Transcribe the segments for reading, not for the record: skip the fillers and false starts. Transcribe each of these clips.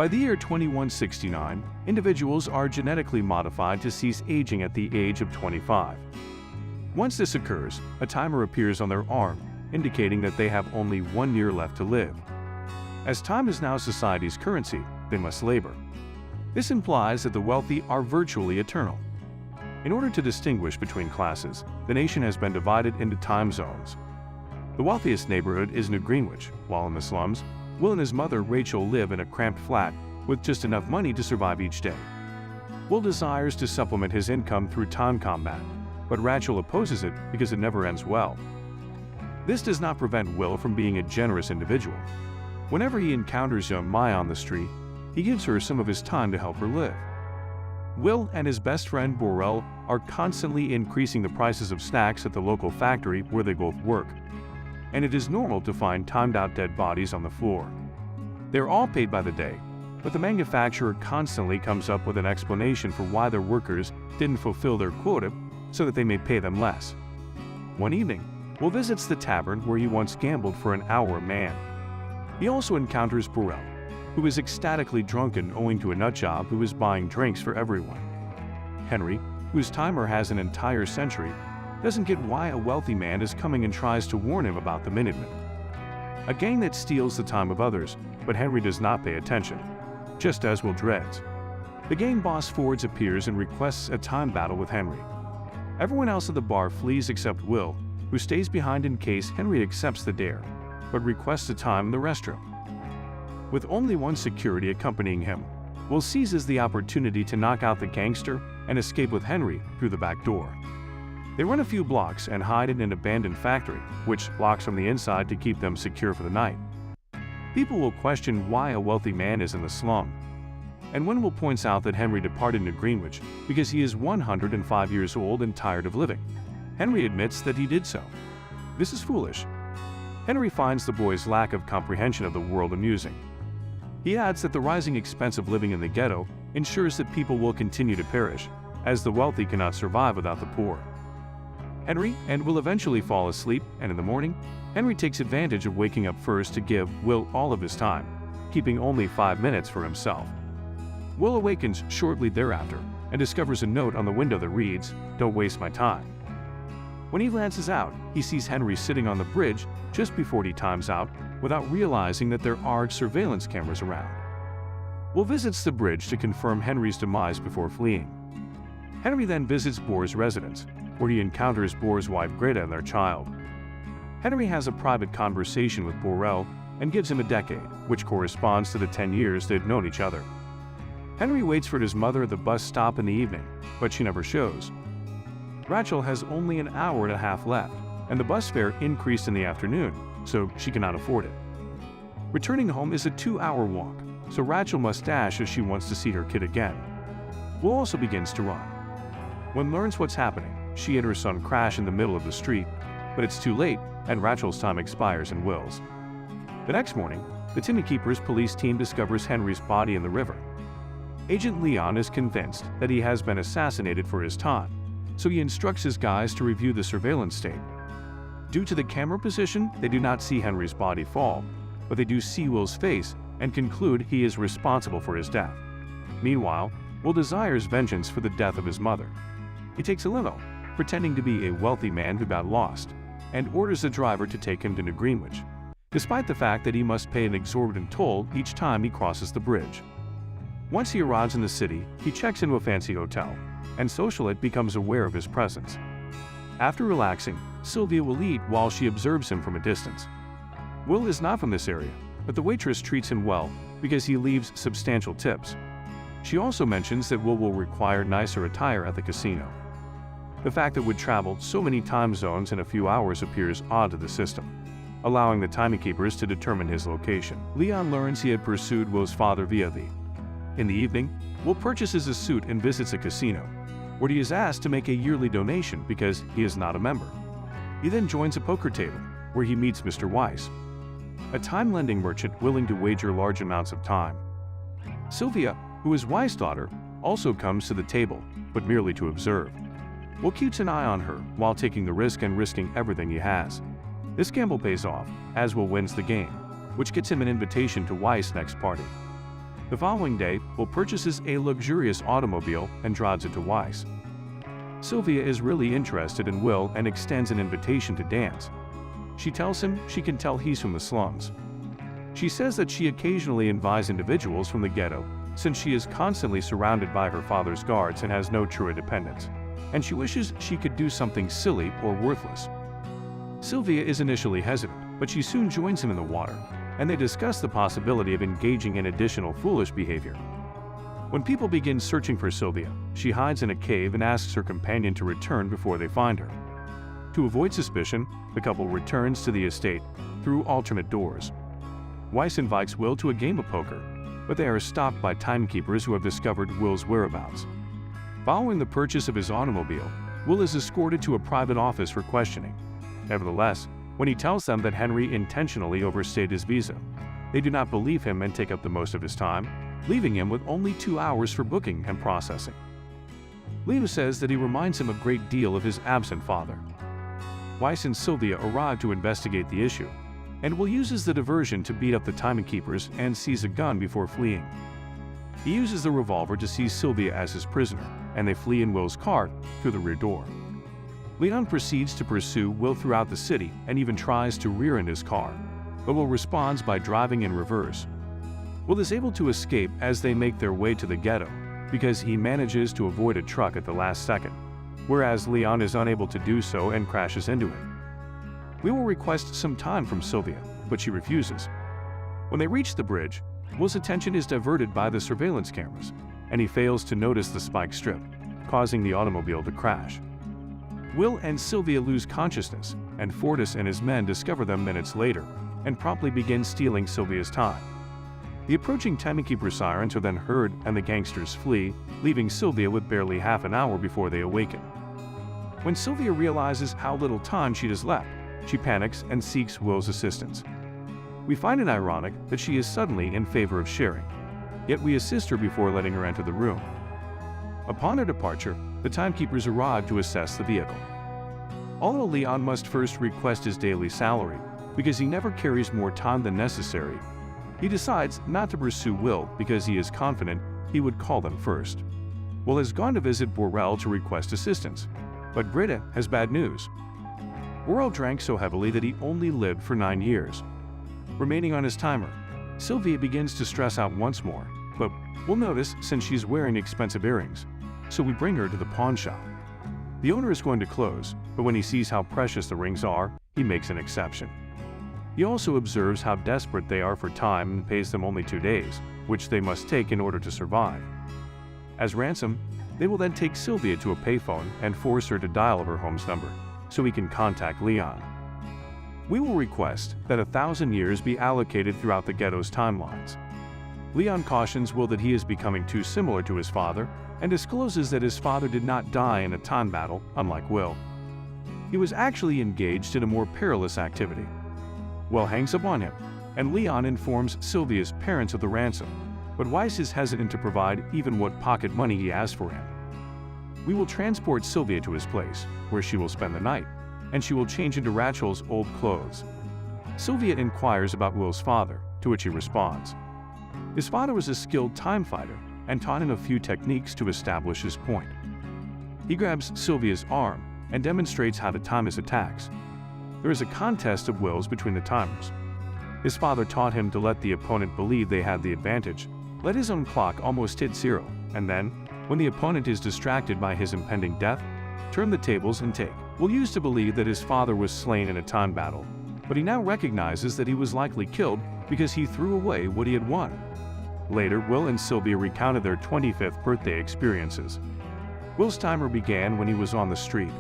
By the year 2169, individuals are genetically modified to cease aging at the age of 25. Once this occurs, a timer appears on their arm, indicating that they have only 1 year left to live. As time is now society's currency, they must labor. This implies that the wealthy are virtually eternal. In order to distinguish between classes, the nation has been divided into time zones. The wealthiest neighborhood is New Greenwich, while in the slums, Will and his mother Rachel live in a cramped flat with just enough money to survive each day. Will desires to supplement his income through time combat, but Rachel opposes it because it never ends well. This does not prevent Will from being a generous individual. Whenever he encounters young Maya on the street, he gives her some of his time to help her live. Will and his best friend Borrell are constantly increasing the prices of snacks at the local factory where they both work, and it is normal to find timed-out dead bodies on the floor. They're all paid by the day, but the manufacturer constantly comes up with an explanation for why their workers didn't fulfill their quota so that they may pay them less. One evening, Will visits the tavern where he once gambled for an hour a man. He also encounters Borrell, who is ecstatically drunken owing to a nutjob who is buying drinks for everyone. Henry, whose timer has an entire century, doesn't get why a wealthy man is coming and tries to warn him about the Minutemen, a gang that steals the time of others, but Henry does not pay attention, just as Will dreads. The gang boss Fords appears and requests a time battle with Henry. Everyone else at the bar flees except Will, who stays behind in case Henry accepts the dare, but requests a time in the restroom. With only one security accompanying him, Will seizes the opportunity to knock out the gangster and escape with Henry through the back door. They run a few blocks and hide in an abandoned factory, which locks from the inside to keep them secure for the night. People will question why a wealthy man is in the slum, and when Will points out that Henry departed New Greenwich because he is 105 years old and tired of living, Henry admits that he did so. This is foolish. Henry finds the boy's lack of comprehension of the world amusing. He adds that the rising expense of living in the ghetto ensures that people will continue to perish, as the wealthy cannot survive without the poor. Henry and Will eventually fall asleep, and in the morning, Henry takes advantage of waking up first to give Will all of his time, keeping only 5 minutes for himself. Will awakens shortly thereafter and discovers a note on the window that reads, "Don't waste my time." When he glances out, he sees Henry sitting on the bridge just before he times out without realizing that there are surveillance cameras around. Will visits the bridge to confirm Henry's demise before fleeing. Henry then visits Bohr's residence, where he encounters Bohr's wife Greta and their child. Henry has a private conversation with Borrell and gives him a decade, which corresponds to the 10 years they've known each other. Henry waits for his mother at the bus stop in the evening, but she never shows. Rachel has only an hour and a half left, and the bus fare increased in the afternoon, so she cannot afford it. Returning home is a 2-hour walk, so Rachel must dash as she wants to see her kid again. Will also begins to run. When learns what's happening, she and her son crash in the middle of the street, but it's too late, and Rachel's time expires in Will's. The next morning, the Chimney Keeper's police team discovers Henry's body in the river. Agent Leon is convinced that he has been assassinated for his time, so he instructs his guys to review the surveillance tape. Due to the camera position, they do not see Henry's body fall, but they do see Will's face and conclude he is responsible for his death. Meanwhile, Will desires vengeance for the death of his mother. He takes a limo, pretending to be a wealthy man who got lost, and orders the driver to take him to New Greenwich, despite the fact that he must pay an exorbitant toll each time he crosses the bridge. Once he arrives in the city, he checks into a fancy hotel, and Socialite becomes aware of his presence. After relaxing, Sylvia will eat while she observes him from a distance. Will is not from this area, but the waitress treats him well because he leaves substantial tips. She also mentions that Will require nicer attire at the casino. The fact that Wood traveled so many time zones in a few hours appears odd to the system, allowing the timekeepers to determine his location. Leon learns he had pursued Will's father via the. In the evening, Will purchases a suit and visits a casino, where he is asked to make a yearly donation because he is not a member. He then joins a poker table, where he meets Mr. Weiss, a time-lending merchant willing to wager large amounts of time. Sylvia, who is Weiss' daughter, also comes to the table, but merely to observe. Will keeps an eye on her while taking the risk and risking everything he has. This gamble pays off, as Will wins the game, which gets him an invitation to Weiss' next party. The following day, Will purchases a luxurious automobile and drives it to Weiss. Sylvia is really interested in Will and extends an invitation to dance. She tells him she can tell he's from the slums. She says that she occasionally invites individuals from the ghetto since she is constantly surrounded by her father's guards and has no true independence, and she wishes she could do something silly or worthless. Sylvia is initially hesitant, but she soon joins him in the water, and they discuss the possibility of engaging in additional foolish behavior. When people begin searching for Sylvia, she hides in a cave and asks her companion to return before they find her. To avoid suspicion, the couple returns to the estate through alternate doors. Weiss invites Will to a game of poker, but they are stopped by timekeepers who have discovered Will's whereabouts. Following the purchase of his automobile, Will is escorted to a private office for questioning. Nevertheless, when he tells them that Henry intentionally overstayed his visa, they do not believe him and take up the most of his time, leaving him with only 2 hours for booking and processing. Leo says that he reminds him a great deal of his absent father. Weiss and Sylvia arrive to investigate the issue, and Will uses the diversion to beat up the timekeepers and seize a gun before fleeing. He uses the revolver to seize Sylvia as his prisoner, and they flee in Will's car through the rear door. Leon proceeds to pursue Will throughout the city and even tries to rear-end his car, but Will responds by driving in reverse. Will is able to escape as they make their way to the ghetto because he manages to avoid a truck at the last second, whereas Leon is unable to do so and crashes into it. We will request some time from Sylvia, but she refuses. When they reach the bridge, Will's attention is diverted by the surveillance cameras, and he fails to notice the spike strip, causing the automobile to crash. Will and Sylvia lose consciousness, and Fortis and his men discover them minutes later and promptly begin stealing Sylvia's time. The approaching timekeeper sirens are then heard and the gangsters flee, leaving Sylvia with barely half an hour before they awaken. When Sylvia realizes how little time she has left, she panics and seeks Will's assistance. We find it ironic that she is suddenly in favor of sharing, yet we assist her before letting her enter the room. Upon her departure, the timekeepers arrive to assess the vehicle. Although Leon must first request his daily salary because he never carries more time than necessary, he decides not to pursue Will because he is confident he would call them first. Will has gone to visit Borrell to request assistance, but Britta has bad news. Borrell drank so heavily that he only lived for 9 years. Remaining on his timer, Sylvia begins to stress out once more, but we'll notice since she's wearing expensive earrings, so we bring her to the pawn shop. The owner is going to close, but when he sees how precious the rings are, he makes an exception. He also observes how desperate they are for time and pays them only 2 days, which they must take in order to survive. As ransom, they will then take Sylvia to a payphone and force her to dial her home's number, so he can contact Leon. We will request that 1,000 years be allocated throughout the ghetto's timelines. Leon cautions Will that he is becoming too similar to his father and discloses that his father did not die in a time battle, unlike Will. He was actually engaged in a more perilous activity. Will hangs up on him, and Leon informs Sylvia's parents of the ransom, but Weiss is hesitant to provide even what pocket money he asked for him. We will transport Sylvia to his place, where she will spend the night, and she will change into Rachel's old clothes. Sylvia inquires about Will's father, to which he responds. His father was a skilled time fighter and taught him a few techniques to establish his point. He grabs Sylvia's arm and demonstrates how to time his attacks. There is a contest of wills between the timers. His father taught him to let the opponent believe they had the advantage, let his own clock almost hit 0, and then, when the opponent is distracted by his impending death, turn the tables and take. Will used to believe that his father was slain in a time battle, but he now recognizes that he was likely killed because he threw away what he had won. Later, Will and Sylvia recounted their 25th birthday experiences. Will's timer began when he was on the street,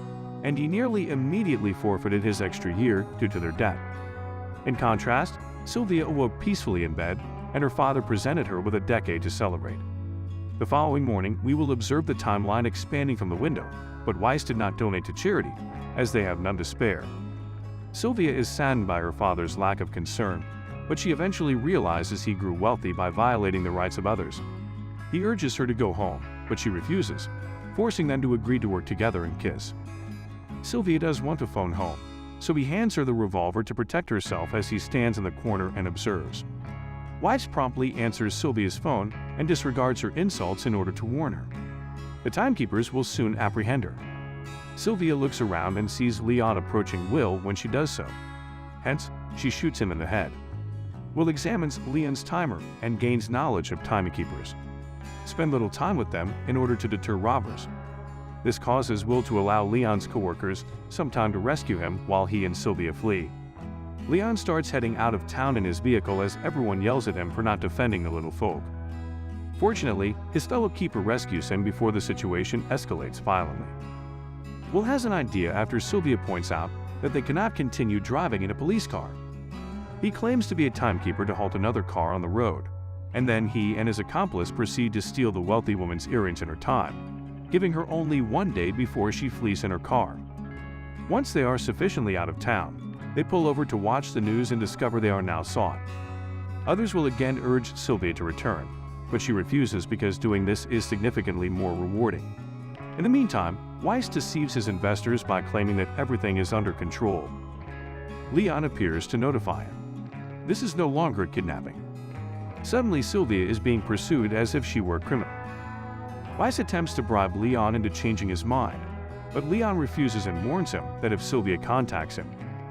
and he nearly immediately forfeited his extra year due to their debt. In contrast, Sylvia awoke peacefully in bed, and her father presented her with a decade to celebrate. The following morning, we will observe the timeline expanding from the window, but Weiss did not donate to charity, as they have none to spare. Sylvia is saddened by her father's lack of concern, but she eventually realizes he grew wealthy by violating the rights of others. He urges her to go home, but she refuses, forcing them to agree to work together and kiss. Sylvia does want to phone home, so he hands her the revolver to protect herself as he stands in the corner and observes. Weiss promptly answers Sylvia's phone and disregards her insults in order to warn her. The timekeepers will soon apprehend her. Sylvia looks around and sees Leon approaching Will when she does so. Hence, she shoots him in the head. Will examines Leon's timer and gains knowledge of timekeepers. Spend little time with them in order to deter robbers. This causes Will to allow Leon's coworkers some time to rescue him while he and Sylvia flee. Leon starts heading out of town in his vehicle as everyone yells at him for not defending the little folk. Fortunately, his fellow keeper rescues him before the situation escalates violently. Will has an idea after Sylvia points out that they cannot continue driving in a police car. He claims to be a timekeeper to halt another car on the road, and then he and his accomplice proceed to steal the wealthy woman's earrings and her time, giving her only 1 day before she flees in her car. Once they are sufficiently out of town, they pull over to watch the news and discover they are now sought. Others will again urge Sylvia to return, but she refuses because doing this is significantly more rewarding. In the meantime, Weiss deceives his investors by claiming that everything is under control. Leon appears to notify him. This is no longer a kidnapping. Suddenly, Sylvia is being pursued as if she were a criminal. Weiss attempts to bribe Leon into changing his mind, but Leon refuses and warns him that if Sylvia contacts him,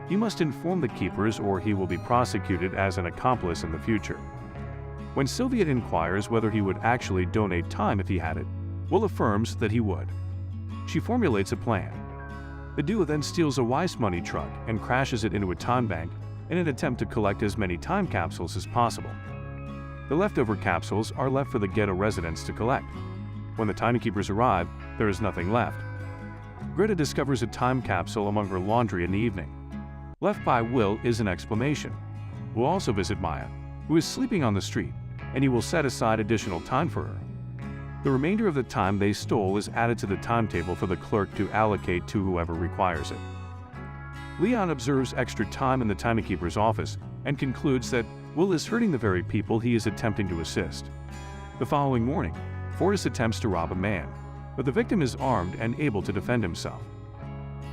he must inform the keepers or he will be prosecuted as an accomplice in the future. When Sylvia inquires whether he would actually donate time if he had it, Will affirms that he would. She formulates a plan. The duo then steals a Weiss money truck and crashes it into a time bank in an attempt to collect as many time capsules as possible. The leftover capsules are left for the ghetto residents to collect. When the timekeepers arrive, there is nothing left. Greta discovers a time capsule among her laundry in the evening. Left by Will is an exclamation. We'll also visit Maya, who is sleeping on the street, and he will set aside additional time for her. The remainder of the time they stole is added to the timetable for the clerk to allocate to whoever requires it. Leon observes extra time in the timekeeper's office and concludes that Will is hurting the very people he is attempting to assist. The following morning, Fortis attempts to rob a man, but the victim is armed and able to defend himself.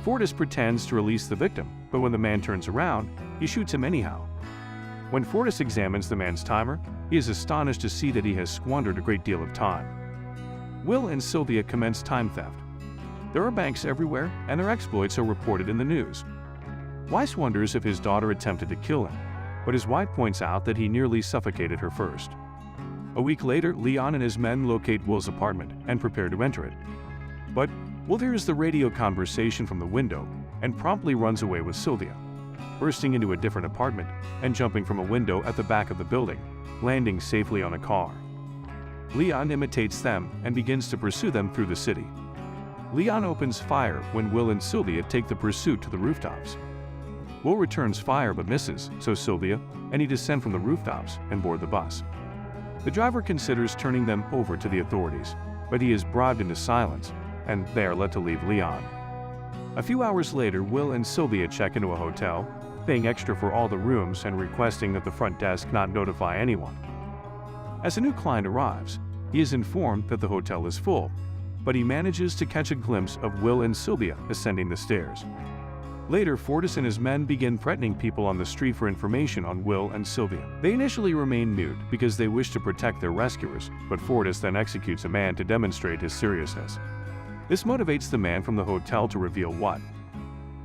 Fortis pretends to release the victim, but when the man turns around, he shoots him anyhow. When Fortis examines the man's timer, he is astonished to see that he has squandered a great deal of time. Will and Sylvia commence time theft. There are banks everywhere, and their exploits are reported in the news. Weiss wonders if his daughter attempted to kill him, but his wife points out that he nearly suffocated her first. A week later, Leon and his men locate Will's apartment and prepare to enter it. But Will hears the radio conversation from the window and promptly runs away with Sylvia, bursting into a different apartment and jumping from a window at the back of the building, landing safely on a car. Leon imitates them and begins to pursue them through the city. Leon opens fire when Will and Sylvia take the pursuit to the rooftops. Will returns fire but misses, so Sylvia and he descend from the rooftops and board the bus. The driver considers turning them over to the authorities, but he is bribed into silence, and they are let to leave Leon. A few hours later, Will and Sylvia check into a hotel, paying extra for all the rooms and requesting that the front desk not notify anyone. As a new client arrives, he is informed that the hotel is full, but he manages to catch a glimpse of Will and Sylvia ascending the stairs. Later, Fortis and his men begin threatening people on the street for information on Will and Sylvia. They initially remain mute because they wish to protect their rescuers, but Fortis then executes a man to demonstrate his seriousness. This motivates the man from the hotel to reveal what.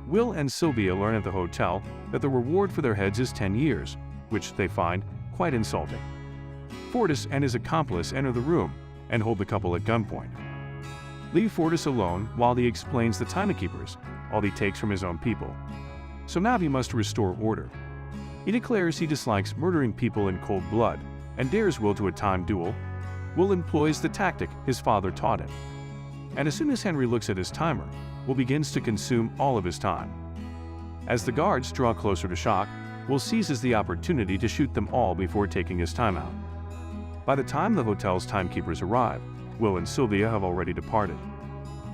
Will and Sylvia learn at the hotel that the reward for their heads is 10 years, which they find quite insulting. Fortis and his accomplice enter the room and hold the couple at gunpoint. Leave Fortis alone while he explains the timekeepers, all he takes from his own people. So now he must restore order. He declares he dislikes murdering people in cold blood and dares Will to a time duel. Will employs the tactic his father taught him. And as soon as Henry looks at his timer, Will begins to consume all of his time. As the guards draw closer to shock, Will seizes the opportunity to shoot them all before taking his time out. By the time the hotel's timekeepers arrive, Will and Sylvia have already departed.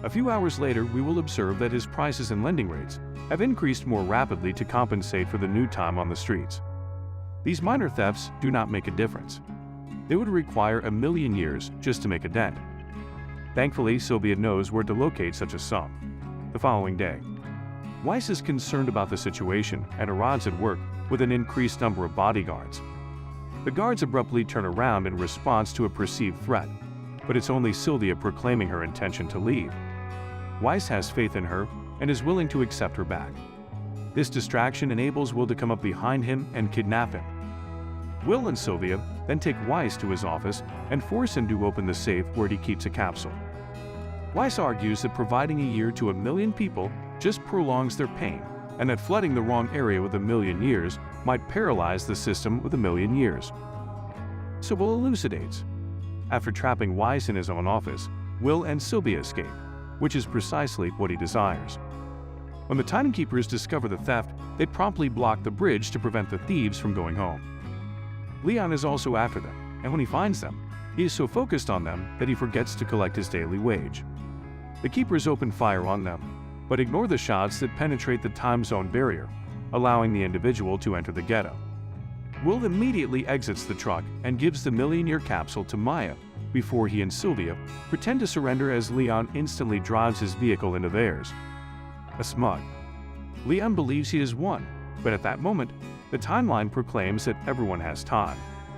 A few hours later, we will observe that his prices and lending rates have increased more rapidly to compensate for the new time on the streets. These minor thefts do not make a difference. They would require 1,000,000 years just to make a dent. Thankfully, Sylvia knows where to locate such a sum. The following day, Weiss is concerned about the situation and arrives at work with an increased number of bodyguards. The guards abruptly turn around in response to a perceived threat, but it's only Sylvia proclaiming her intention to leave. Weiss has faith in her and is willing to accept her back. This distraction enables Will to come up behind him and kidnap him. Will and Sylvia then take Weiss to his office and force him to open the safe where he keeps a capsule. Weiss argues that providing a year to 1 million people just prolongs their pain, and that flooding the wrong area with 1 million years might paralyze the system with 1 million years. So Will elucidates. After trapping Weiss in his own office, Will and Sylvia escape, which is precisely what he desires. When the timekeepers discover the theft, they promptly block the bridge to prevent the thieves from going home. Leon is also after them, and when he finds them, he is so focused on them that he forgets to collect his daily wage. The keepers open fire on them, but ignore the shots that penetrate the time zone barrier, allowing the individual to enter the ghetto. Will immediately exits the truck and gives the million-year capsule to Maya before he and Sylvia pretend to surrender as Leon instantly drives his vehicle into theirs. A smug. Leon believes he has won, but at that moment, the timeline proclaims that everyone has time,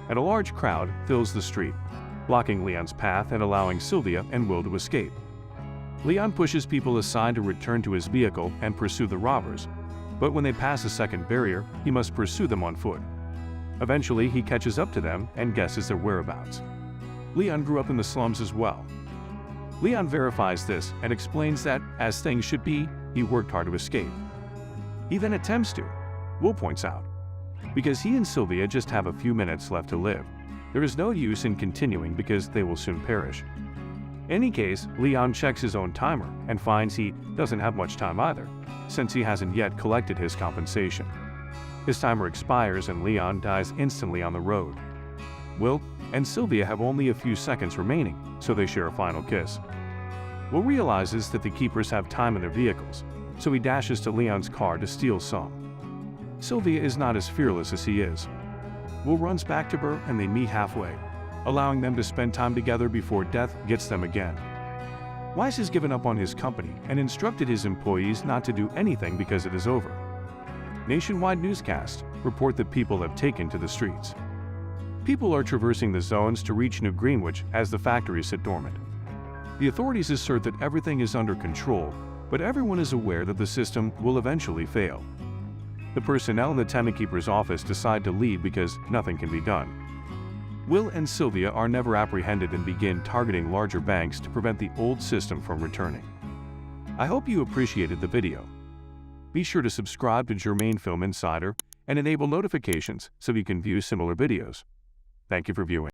and a large crowd fills the street, blocking Leon's path and allowing Sylvia and Will to escape. Leon pushes people aside to return to his vehicle and pursue the robbers, but when they pass a second barrier, he must pursue them on foot. Eventually, he catches up to them and guesses their whereabouts. Leon grew up in the slums as well. Leon verifies this and explains that, as things should be, he worked hard to escape. He then attempts to, Will points out. Because he and Sylvia just have a few minutes left to live, there is no use in continuing because they will soon perish. In any case, Leon checks his own timer and finds he doesn't have much time either, since he hasn't yet collected his compensation. His timer expires and Leon dies instantly on the road. Will and Sylvia have only a few seconds remaining, so they share a final kiss. Will realizes that the keepers have time in their vehicles, so he dashes to Leon's car to steal some. Sylvia is not as fearless as he is. Will runs back to her and they meet halfway, allowing them to spend time together before death gets them again. Weiss has given up on his company and instructed his employees not to do anything because it is over. Nationwide newscasts report that people have taken to the streets. People are traversing the zones to reach New Greenwich as the factories sit dormant. The authorities assert that everything is under control, but everyone is aware that the system will eventually fail. The personnel in the timekeeper's office decide to leave because nothing can be done. Will and Sylvia are never apprehended and begin targeting larger banks to prevent the old system from returning. I hope you appreciated the video. Be sure to subscribe to Germain Film Insider and enable notifications so you can view similar videos. Thank you for viewing.